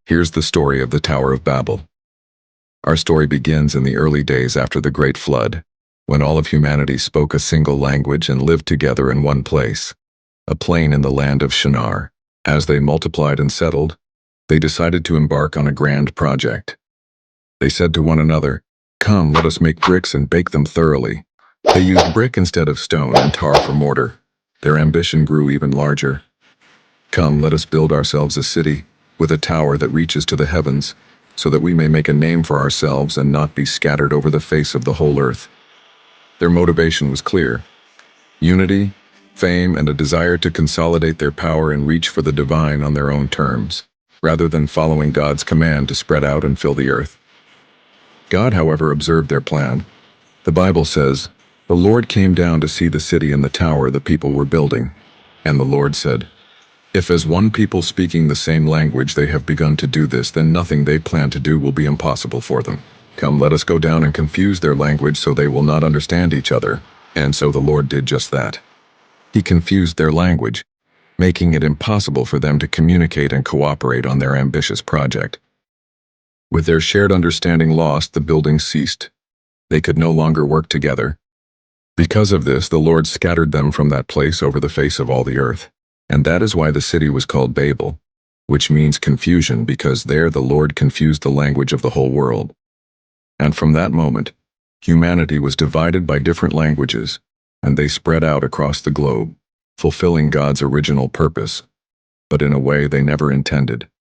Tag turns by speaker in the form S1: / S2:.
S1: Here's the story of the Tower of Babel. Our story begins in the early days after the Great Flood, when all of humanity spoke a single language and lived together in one place, a plain in the land of Shinar. As they multiplied and settled, they decided to embark on a grand project. They said to one another, "Come, let us make bricks and bake them thoroughly." They used brick instead of stone and tar for mortar. Their ambition grew even larger. "Come, let us build ourselves a city, with a tower that reaches to the heavens, so that we may make a name for ourselves and not be scattered over the face of the whole earth." Their motivation was clear: unity, fame, and a desire to consolidate their power and reach for the divine on their own terms, rather than following God's command to spread out and fill the earth. God, however, observed their plan. The Bible says, "The Lord came down to see the city and the tower the people were building. And the Lord said, if as one people speaking the same language they have begun to do this, then nothing they plan to do will be impossible for them. Come, let us go down and confuse their language so they will not understand each other." And so the Lord did just that. He confused their language, making it impossible for them to communicate and cooperate on their ambitious project. With their shared understanding lost, the building ceased. They could no longer work together. Because of this, the Lord scattered them from that place over the face of all the earth. And that is why the city was called Babel, which means confusion, because there the Lord confused the language of the whole world. And from that moment, humanity was divided by different languages, and they spread out across the globe, fulfilling God's original purpose, but in a way they never intended.